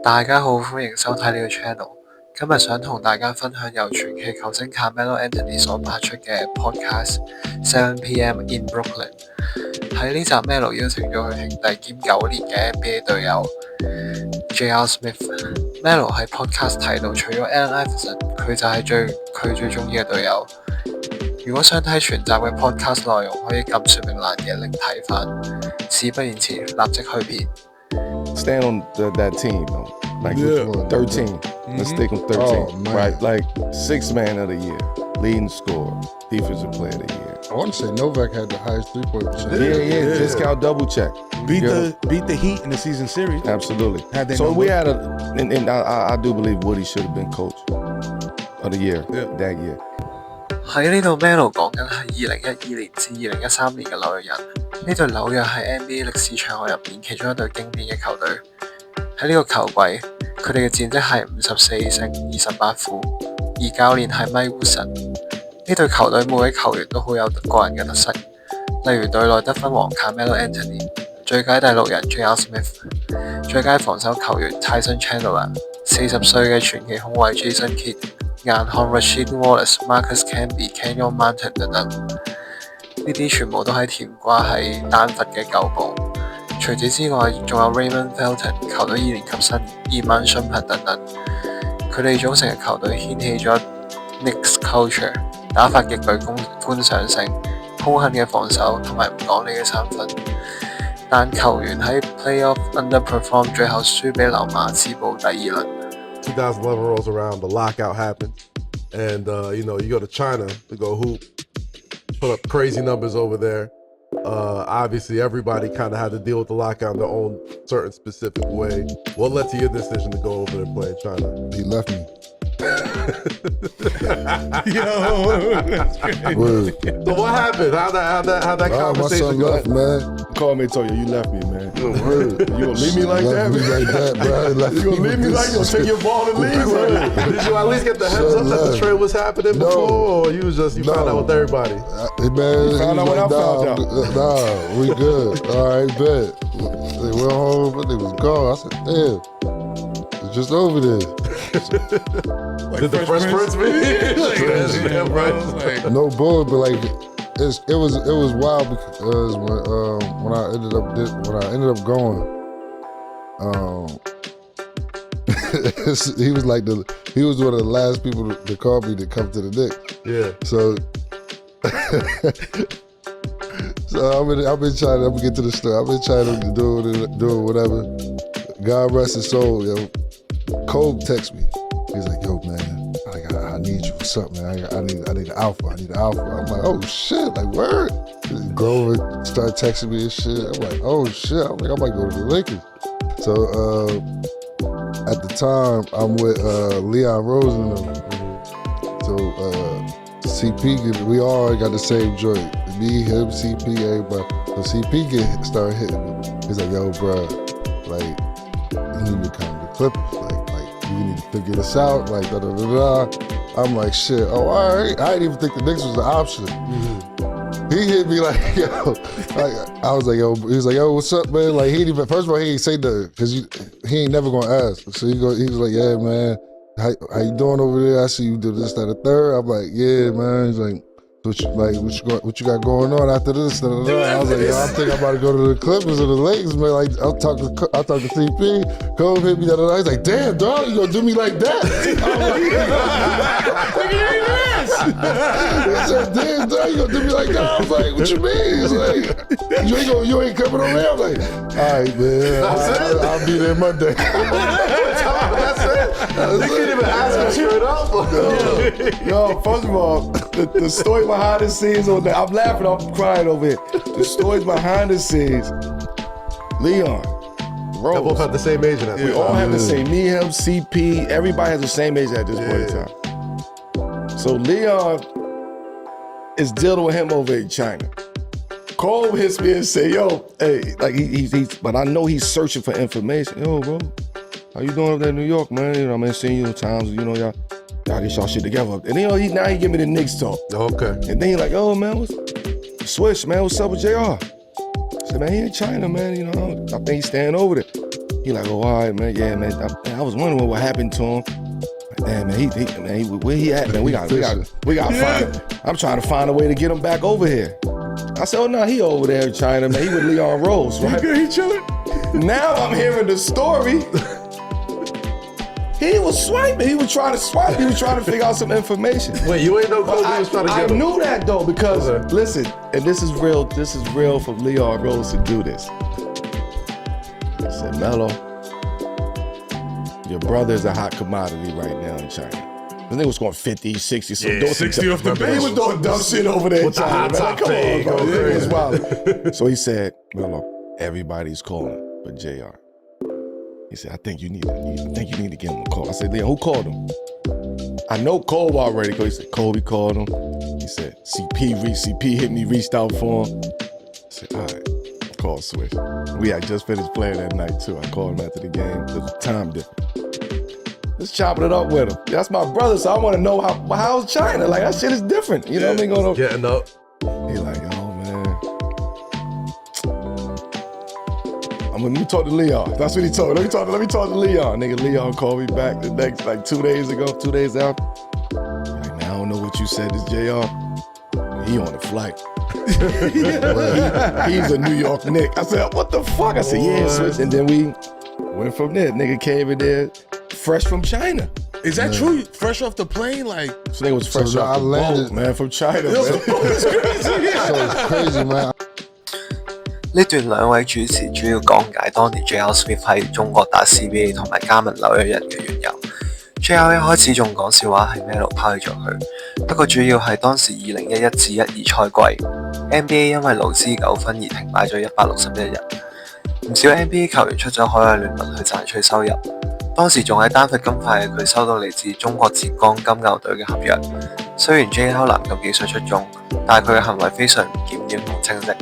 大家好，歡迎收睇呢個 channel。今日想同大家分享由傳奇球星 Carmelo Anthony 所拍出嘅 podcast 7 PM in Brooklyn。喺呢集 Melo 邀請咗佢兄弟兼9年嘅 NBA 隊友 JR Smith。Melo 喺 podcast 提到，除咗 Allen Iverson， 佢就係佢最中意嘅隊友。如果想睇全集嘅 podcast 內容，可以撳說明欄嘅 link 睇返。事不宜遲，立即去片。Stand on that team, though. Like 13. Let's stick on 13. Right, like 6th man of the year, leading scorer, defensive player of the year. I want to say Novak had the highest three-point percentage. Yeah. Discount double check. Beat the Heat in the season series. Absolutely. So we had and I do believe Woody should have been coach of the year that year. 喺呢度 Melo 講緊係2012年至2013年嘅紐約人。呢隊紐約係 NBA 歷史長河入面其中一隊經典嘅球隊。喺呢個球季，佢哋嘅戰績係54勝28負，而教練係咪烏神。呢隊球隊每位球員都好有個人嘅特色，例如隊內得分王 Carmelo Anthony、最佳第6人 JR Smith、最佳防守球員 Tyson Chandler、40歲嘅傳奇控衛 Jason Kidd、硬漢 Rasheed Wallace、Marcus Camby、Kenyon Martin 等等，呢啲全部都係甜瓜喺丹佛嘅舊部。除此之外，仲有 Raymond Felton 球隊2年級生伊曼遜彭等等，佢哋組成嘅球隊掀起咗 Knicks culture， 打法極具觀賞性，兇狠嘅防守同埋唔講理嘅三分。但球員喺 playoff underperform， 最後輸俾溜馬止步第2輪。2011 rolls around, the lockout happened, and you go to China to go hoop, put up crazy numbers over there. Obviously, everybody kind of had to deal with the lockout in their own certain specific way. What led to your decision to go over there and play in China? He left me. Yo, that's crazy. So what happened? How that conversation go? My son left, man. Call me and told you left me, man. You gonna leave me like that? Me like that, bro. You gonna leave me like you take your ball and leave? Did you at least get the heads up that the trade was happening before, or you found out with everybody? Man, you found out when I found out. Nah, we good. All right, bet. They went home, but they was gone. I said, damn, it's just over there. Like did the Fresh Prince No bull, but like it was wild because when I ended up going, he was one of the last people to call me to come to the Knicks. Yeah. So I've been trying to get to the store. I've been trying to do whatever. God rest his soul, yo. Cole texted me. He's like, yo, man, I need you for something, man. I need an alpha. I need an alpha. I'm like, oh, shit, like, word. Grover started texting me and shit. I'm like, oh, shit. I'm like, I might go to the Lakers. So at the time, I'm with Leon Rose and them. So CP, we all got the same joint. Me, him, CP, everybody. So CP started hitting me. He's like, yo, bro, like, you need to come to the Clippers. Like, you need to figure this out, like, da-da-da-da. I'm like, shit, oh, all right. I didn't even think the Knicks was an option. Mm-hmm. He hit me like, yo, like, I was like, yo, he was like, yo, what's up, man? Like, first of all, he ain't say nothing, because he ain't never gonna ask. So he was like, yeah, man, how you doing over there? I see you do this, that, and third. I'm like, yeah, man. He's like, what you got going on after this? I was like, yo, I think I'm about to go to the Clippers or the Lakers, man. Like, I'll talk to CP. Cole hit me the other night. He's like, damn, dog, you gonna do me like that? I said, damn, dog, you gonna do me like that? I was like, what you mean? He's like, you ain't coming on there? I'm like, all right, man. I'll be there Monday. That's it. You can't even ask him straight up. Yo, first of all, the story behind the scenes on that, I'm laughing, I'm crying over here. The stories behind the scenes, Leon, Rose. They both have the same age in that. We all have the same, me, him, CP, everybody has the same age at this point in time. So Leon is dealing with him over in China. Cole hits me and say, yo, hey, like he's but I know he's searching for information. Yo, bro, how you doing up there in New York, man? You know, I'm seeing you times, you know, y'all get y'all shit together. And then, now he give me the Knicks talk. Okay. And then he like, oh, man, Swish, man, what's up with JR? I said, man, he in China, man, you know, I think he's staying over there. He He like, oh, all right, man. Yeah, man. I was wondering what happened to him. Damn, man, where he at, man? We got to find him. I'm trying to find a way to get him back over here. I said, oh, no, he over there in China, man. He with Leon Rose, right? He chilling? Now I'm hearing the story. He was swiping. He was trying to swipe. He was trying to figure out some information. Wait, you ain't know Kobe was trying to get him? I knew that, though, because, listen, and this is real for Leon Rose to do this. I said, Melo, your brother's a hot commodity right now in China. The nigga was going 50, 60, some Yeah, 60 off the bench. He was doing dumb shit over there in China. With the hot top thing. Come on, bro. It was wild. So he said, Melo, everybody's calling but JR. He said, I think you need to give him a call. I said, Leon, who called him? I know Cole already. He said, Kobe called him. He said, CP hit me, reached out for him. I said, all right, call switch. We had just finished playing that night too. I called him after the game. There was a time difference. Just chopping it up with him. That's my brother, so I want to know how's China? Like, that shit is different. You know what I mean? Getting up. He like, oh, man. Let me talk to Leon. That's what he told me. Let me talk to Leon. Nigga, Leon called me back the next, 2 days after. Like, now I don't know what you said to JR. He on the flight. He's a New York Knick. I said, what the fuck? I said, yeah, switch. And then we went from there. Nigga came in there fresh from China. Is that true? Fresh off the plane? Like, this nigga was fresh off the boat, man, from China, man. So it's crazy, man. 呢段兩位主持主要講解當年 JR Smith 喺中國打 CBA 同埋加盟紐約人嘅緣由。JR 一開始仲講笑話係 Melo 拋棄咗佢，不過主要係當時2011至12賽季 NBA 因為勞資糾紛而停擺咗161日，唔少 NBA 球員出咗海外聯盟去賺取收入。當時仲喺丹佛金塊嘅佢收到嚟自中國浙江金牛隊嘅合約。雖然 JR 籃球技術出眾，但係佢嘅行為非常唔檢點同清晰。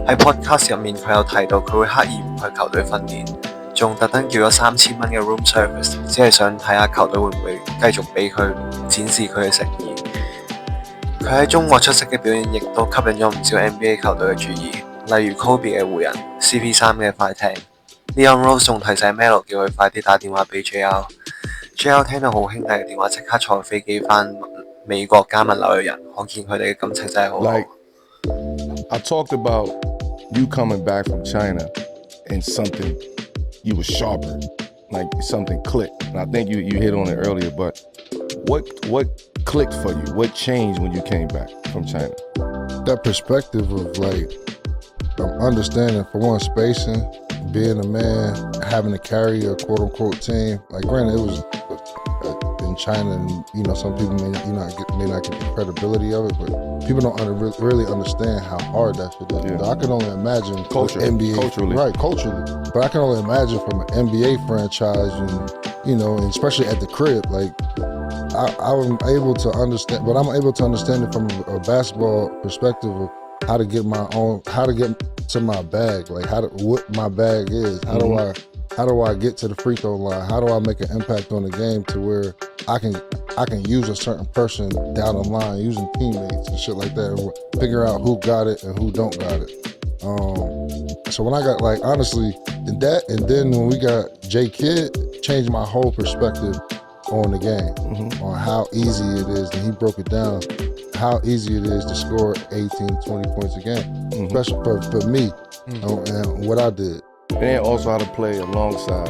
喺 podcast 入面，佢有提到佢會刻意唔去球隊訓練，仲特登叫咗3000蚊嘅 room service， 只係想睇下球隊會唔會繼續俾佢展示佢嘅誠意。佢喺中國出色嘅表現，亦都吸引咗唔少 NBA 球隊嘅注意，例如 Kobe 嘅湖人、CP3 嘅快艇。Leon Rose 仲提醒 Melo 叫佢快啲打電話俾 JR。JR 聽到好兄弟嘅電話，即刻坐飛機返美國加盟紐約人，可見佢哋嘅感情真係好好。I talked about you coming back from China and something, you were sharper, like something clicked. And I think you hit on it earlier, but what clicked for you? What changed when you came back from China? That perspective of understanding, for one, spacing, being a man, having to carry a quote unquote team. Like, granted, it was in China, and some people may not get the credibility of it, but people don't really understand how hard that shit is. Yeah. I can only imagine NBA, culturally. But I can only imagine from an NBA franchise, and especially at the crib. Like, I'm able to understand, but I'm able to understand it from a basketball perspective of how to get to my bag, like what my bag is. How do I get to the free throw line? How do I make an impact on the game to where I can use a certain person down the line, using teammates and shit like that, and figure out who got it and who don't got it. So when I got, honestly, and then when we got J Kidd, changed my whole perspective on the game, on how easy it is, and he broke it down, how easy it is to score 18, 20 points a game, especially for me, and what I did. And also how to play alongside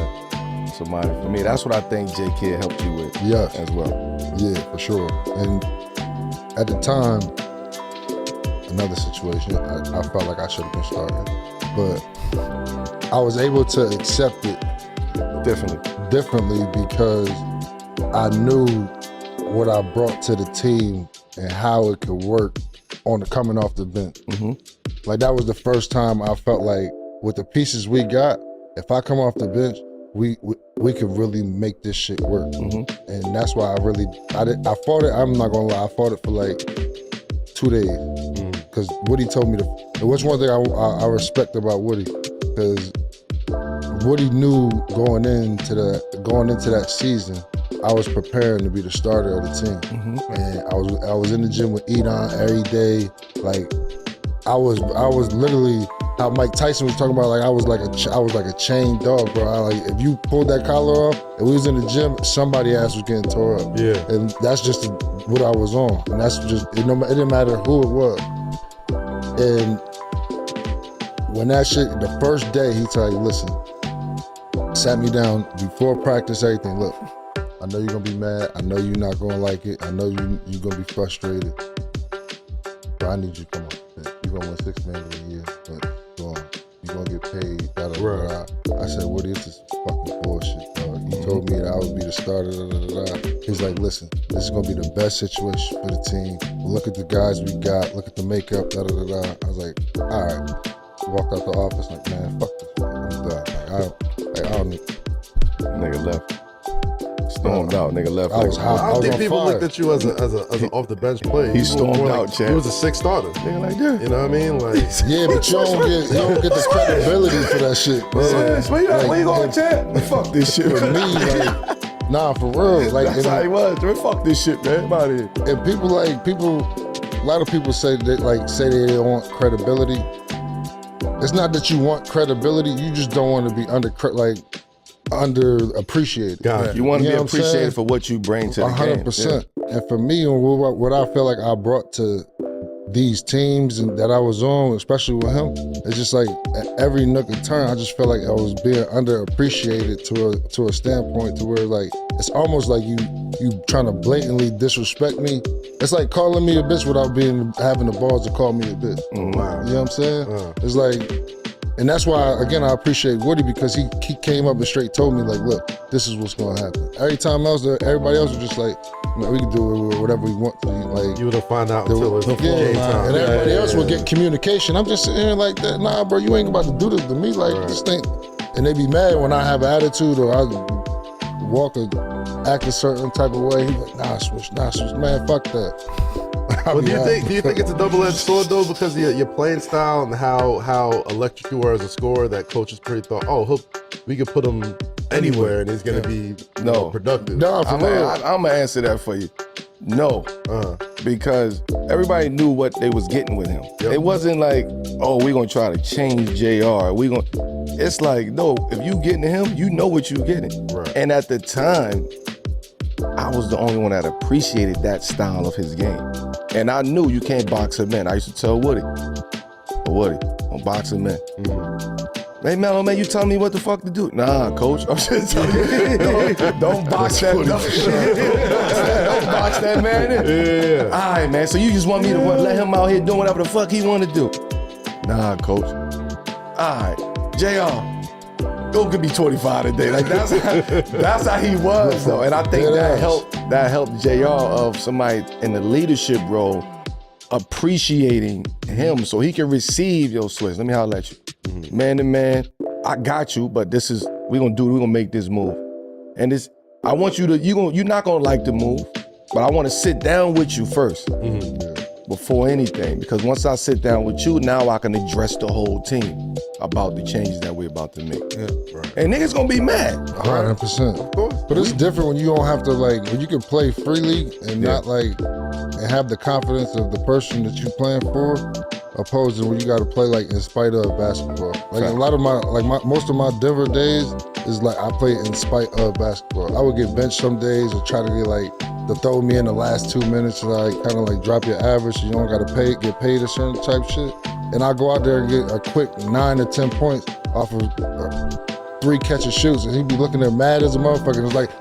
somebody. For me, that's what I think J Kidd helped you with as well. Yeah, for sure. And at the time, another situation, I felt like I should have been starting. But I was able to accept it differently because I knew what I brought to the team and how it could work coming off the bench. Like, that was the first time I felt like, with the pieces we got, if I come off the bench, we could really make this shit work. And that's why I fought it. I'm not gonna lie, I fought it for 2 days. Because Woody told me it was one thing I respect about Woody, because Woody knew going into that season, I was preparing to be the starter of the team. And I was in the gym with Edon every day. Like, I was literally how Mike Tyson was talking about, like I was like a chained dog, bro. If you pulled that collar off and we was in the gym, somebody's ass was getting tore up. Yeah. And that's just what I was on. And that's just, it didn't matter who it was. And when that shit, the first day he told you, listen, sat me down before practice, everything, look, I know you're gonna be mad. I know you're not gonna like it. I know you're gonna be frustrated. But I need you to come on. You're gonna win 6 man of the year, but you're gonna get paid. Right. I said, Woody, this is fucking bullshit, dog. You told me that I would be the starter, He's like, listen, this is gonna be the best situation for the team. Look at the guys we got, look at the makeup, I was like, all right. Walked out the office like, man, fuck this, man. I'm done. I don't need. Nigga left. Stormed out. Nigga left. I was hot. I don't think people fire. looked at you as an off the bench player. He stormed out, like, champ. He was a 6th starter. Nigga like that. You know what I mean? Like, Yeah, but you don't get the credibility for that shit, bro. Where you going, champ? Fuck this shit. For me, like, nah, for real. Like, That's how he was. Man, fuck this shit, man. I'm out of here. and a lot of people say they they don't want credibility. It's not that you want credibility, you just don't want to be underappreciated. God, You want to You be know what I'm appreciated saying? for what you bring to the game. 100%. And for me, what I feel like I brought to these teams and that I was on, especially with him, it's just like at every nook and turn, I just felt like I was being underappreciated to a standpoint to where like it's almost like you trying to blatantly disrespect me. It's like calling me a bitch without having the balls to call me a bitch. wow. You know what I'm saying? It's like, and that's why, again, I appreciate Woody because he came up and straight told me, like, look, this is what's going to happen. Every time else, everybody else was just like, man, we can do whatever we want to. Like, You wouldn't find out until it's game time. and everybody else would get communication. I'm just sitting here like that. Nah, bro, you ain't about to do this to me. Like, this thing. And they be mad when I have an attitude or I walk or act a certain type of way. He like, nah, switch. Man, fuck that. Well, do you think it's a double-edged sword though, because of your playing style and how electric you are as a scorer, that coaches pretty thought, we could put him anywhere and he's gonna be productive. No, for real. I'm gonna answer that for you. No, because everybody knew what they was getting with him. Yep. It wasn't like, oh, we're gonna try to change JR. It's like, no, if you getting him, you know what you getting. Right. And at the time, I was the only one that appreciated that style of his game. And I knew you can't box him in. I used to tell Woody, don't box him in. Hey, Melo, man, you tell me what the fuck to do. Nah, coach, I'm just telling you, don't box that. Don't box that man in. Yeah. All right, man, so you just want me to let him out here doing whatever the fuck he want to do. Nah, coach. All right, JR. Go give me 25 today. Like that's how he was though. And I think that helped JR of somebody in the leadership role appreciating him so he can receive your switch. Let me holler at you. Man to man, I got you, but we're gonna make this move. And I want you to, you're not gonna like the move, but I wanna sit down with you first. Before anything, because once I sit down with you, now I can address the whole team about the changes that we're about to make. Yeah, right. And niggas gonna be mad. 100%. Of course. But it's different when you don't have to when you can play freely and not and have the confidence of the person that you're playing for, opposed to when you got to play in spite of basketball. Like a lot of most of my Denver days is I play in spite of basketball. I would get benched some days or try to get to throw me in the last 2 minutes, kind of drop your average so you don't got to get paid a certain type shit. And I go out there and get a quick 9 to 10 points off of 3 catch and shoots, and he'd be looking there mad as a motherfucker. It's like,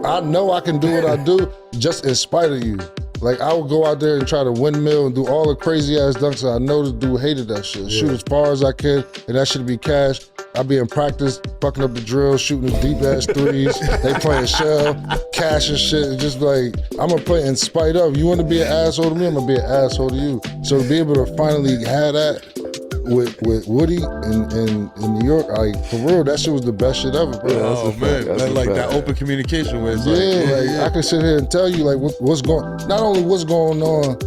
I know I can do what I do just in spite of you. I would go out there and try to windmill and do all the crazy ass dunks that I know the dude hated that shit. Shoot as far as I can, and that should be cash. I'd be in practice, fucking up the drill, shooting the deep ass threes. They playing shell, cash and shit. It's just I'm gonna play in spite of. You wanna be an asshole to me, I'm gonna be an asshole to you. So to be able to finally have that with Woody in New York, for real, that shit was the best shit ever, bro. Oh man, that open communication where it's I can sit here and tell you what's not only what's going on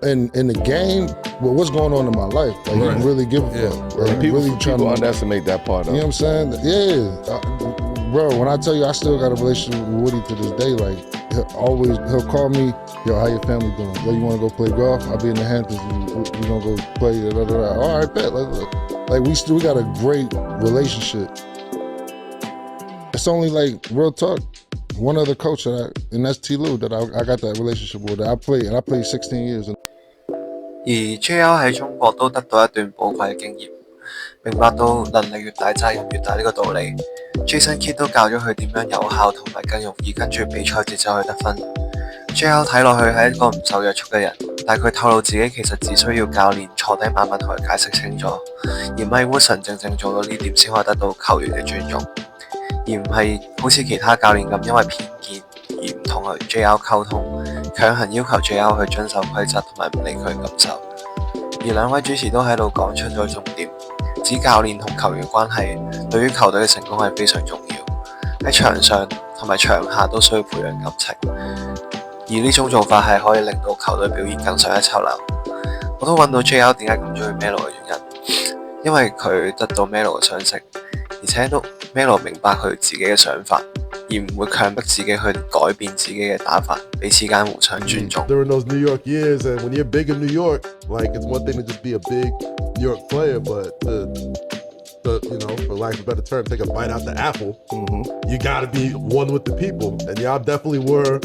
in the game, but what's going on in my life. You can really give a fuck. People underestimate that part of it. You know what I'm saying? Yeah. bro, when I tell you I still got a relationship with Woody to this day, like he'll call me, yo, how your family doing? Yo, you want to go play golf? I'll be in the Hamptons. We gonna go play. Blah, blah, blah. All right, bet. Like we got a great relationship. It's only like real talk. One other coach and that's T. Lou that I got that relationship with. I played 16 years. 而 JR 喺中國都得到一段寶貴嘅經驗，明白到能力越大責任越大呢個道理。Jason Kidd 都教咗佢點樣有效同埋更容易跟住比賽節奏去得分。JR 睇落去係一個唔受約束嘅人，但佢透露自己其實只需要教練坐低慢慢同佢解釋清楚，而唔係 Woodson 正做到呢點先可以得到球員嘅尊重，而唔係好似其他教練咁因為偏見而唔同佢 JR 溝通，強行要求 JR 去遵守規則同埋唔理佢嘅感受。而兩位主持都喺度講出咗重點，指教練同球員關係對於球隊嘅成功係非常重要，喺場上同埋場下都需要培養感情，而呢種做法係可以令到球隊表現更上一籌樓。我都揾到 JR 點解咁中意 Melo 嘅原因，因為佢得到 Melo 嘅賞識，而且都 Melo 明白佢自己嘅想法，而唔會強迫自己去改變自己嘅打法，彼此間互相尊重。During those New York years, and when you're big in New York, like it's one thing to just be a big New York player, but to you know, for lack of a better term, take a bite out the apple. You gotta be one with the people, and y'all definitely were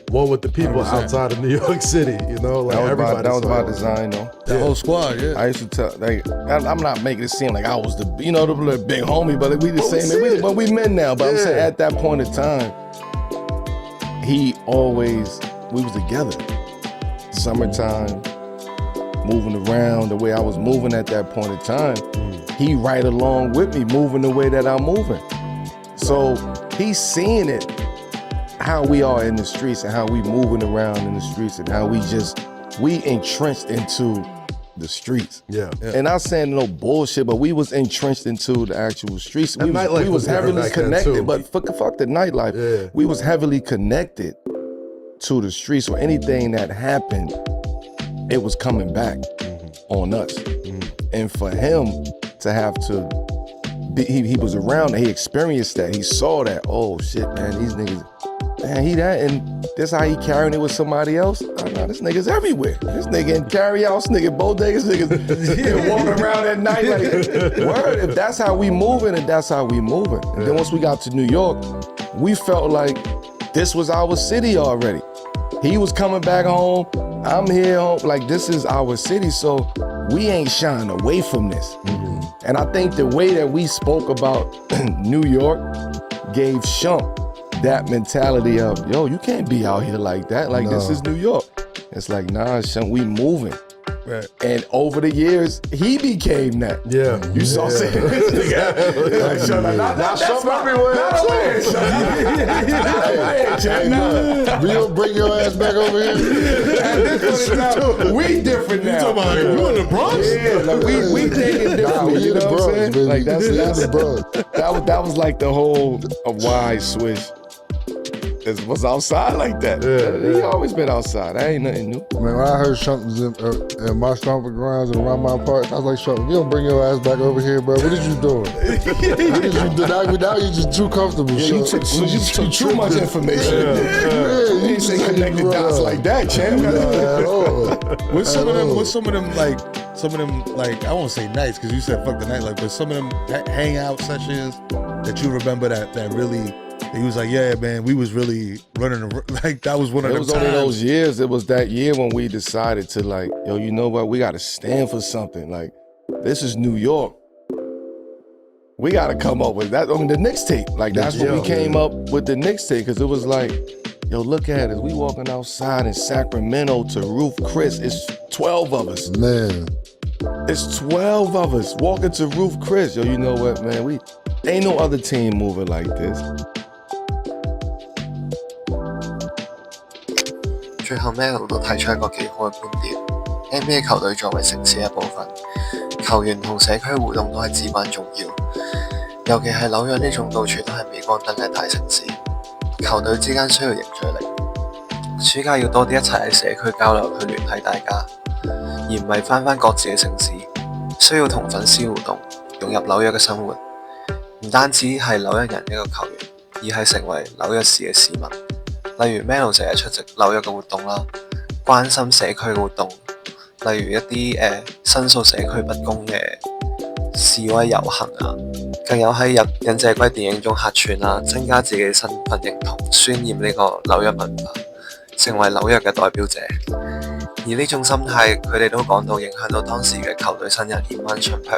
one with the people 100%. Outside of New York City. You know, like that was by design, though. The whole squad, yeah. I used to tell, like, I'm not making it seem like I was the big homie, but we the same. But we men now. But I'm saying at that point in time, we was together. Summertime, moving around the way I was moving at that point in time. He right along with me, moving the way that I'm moving. So he's seeing it, how we are in the streets and how we moving around in the streets and how we entrenched into the streets. Yeah. And not saying no bullshit, but we was entrenched into the actual streets. We was heavily connected, but fuck the nightlife. Yeah. We was heavily connected to the streets. So anything that happened, it was coming back on us. And for him to have to be, he was around that, he experienced that, he saw that, oh shit, man, these niggas, man, he that, and this how he carrying it with somebody else? Nah, this nigga's everywhere. This nigga in carry-outs, nigga, bodegas, niggas walking around at night like, word, if that's how we moving, and that's how we moving. And then once we got to New York, we felt like this was our city already. He was coming back home, I'm here home, like this is our city, so we ain't shying away from this. And I think the way that we spoke about New York gave Shump that mentality of, yo, you can't be out here like that. Like, this is New York. It's like, nah, Shump, we moving. Right. And over the years, he became that. Yeah. You saw saying this nigga. Like, not Shump everywhere. We don't bring your ass back over here. We different now. You talking about you in the Bronx? Yeah, like we taking different. You know what I'm saying? Baby. Like that's the Bronx. That was like the whole wide switch. It was outside like that. Yeah. He always been outside. That ain't nothing new. Man, when I heard Shump was in my stomping grounds and around my park, I was like, Shump, you don't bring your ass back over here, bro. What did you doing? What did you do? Now you're just too comfortable. Yeah, you took too much information. You ain't say connect the dots like that, champ. What's some of them like I won't say nights because you said fuck the nightlife, but some of them hangout sessions that you remember that really. He was like, yeah, man, we was really running, like that was one of those times. It was only those years. It was that year when we decided to like, yo, you know what? We got to stand for something. Like, this is New York. We got to come up with that. I mean, the Knickstape. Like, that's when we came up with the Knickstape because it was like, yo, look at us. We walking outside in Sacramento to Roof Chris. It's 12 of us. Man. It's 12 of us walking to Roof Chris. Yo, you know what, man? We ain't no other team moving like this. 最後 Melo 都提出一個幾好嘅觀點 ，NBA 球隊作為城市一部分，球員同社區互動都係至關重要。尤其係紐約呢種到處都係鎂光燈嘅大城市，球隊之間需要凝聚力。暑假要多啲一齊喺社區交流去聯繫大家，而唔係返各自嘅城市。需要同粉絲互動，融入紐約嘅生活。唔單止係紐約人一個球員，而係成為紐約市嘅市民。例如 Melo 成日出席紐約嘅活動啦，關心社區嘅活動，例如一啲申訴社區不公嘅示威遊行啊，更有喺忍者龜電影中客串啦，增加自己身份認同，渲染呢個紐約文化，成為紐約嘅代表者。而呢種心態，佢哋都講到影響到當時嘅球隊新人險灣春培，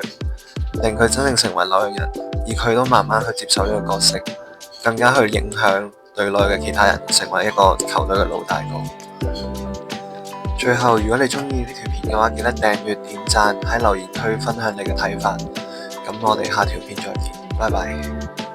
令佢真正成為紐約人，而佢都慢慢去接受呢個角色，更加去影響隊內嘅其他人，成為一個球隊嘅老大哥。最後，如果你中意呢條片嘅話，記得訂閱、點讚，喺留言區分享你嘅睇法。咁我哋下條片再見，拜拜。